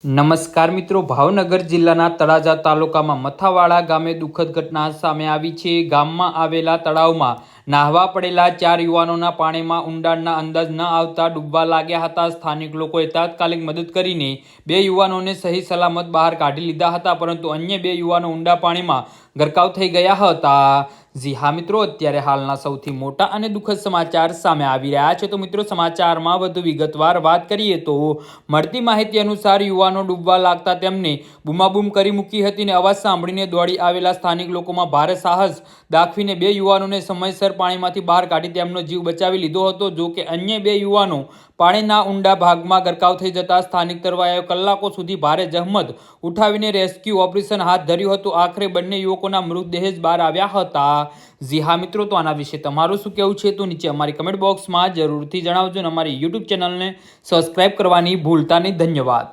નમસ્કાર મિત્રો, ભાવનગર જિલ્લાના તળાજા તાલુકામાં મથાવાડા ગામે દુઃખદ ઘટના સામે આવી છે। ગામમાં આવેલા તળાવમાં નાહવા પડેલા 4 યુવાનોના પાણીમાં ઊંડાણના અંદાજ ન આવતા ડૂબવા લાગ્યા હતા। સ્થાનિક લોકોએ તાત્કાલિક મદદ કરીને 2 યુવાનોને સહી સલામત બહાર કાઢી લીધા હતા, પરંતુ અન્ય 2 યુવાનો ઊંડા પાણીમાં ગરકાવ થઈ ગયા હતા। જી હા મિત્રો, અત્યારે હાલના સૌથી મોટા અને દુઃખદ સમાચાર સામે આવી રહ્યા છે। તો મિત્રો, સમાચારમાં વધુ વિગતવાર વાત કરીએ તો મળતી માહિતી અનુસાર યુવાનો ડૂબવા લાગતા તેમને બૂમાબૂમ કરી મૂકી હતી અને અવાજ સાંભળીને દોડી આવેલા સ્થાનિક લોકોમાં ભારે સાહસ દાખવીને 2 યુવાનોને સમયસર પાણીમાંથી બહાર કાઢી તેમનો જીવ બચાવી લીધો હતો। જો કે અન્ય 2 યુવાનો પાણીના ઊંડા ભાગમાં ગરકાવ થઈ જતા સ્થાનિક તરવાયાએ કલાકો સુધી ભારે જહેમત ઉઠાવીને રેસ્ક્યુ ઓપરેશન હાથ ધર્યું હતું। આખરે બંને યુવકોના મૃતદેહ જ બહાર આવ્યા હતા। જી હા મિત્રો, તો આના વિશે તમારું શું કહેવું છે તો નીચે અમારી કમેન્ટ બોક્સમાં જરૂરથી જણાવજો અને અમારી યુટ્યુબ ચેનલને સબસ્ક્રાઇબ કરવાની ભૂલતા નહીં। ધન્યવાદ।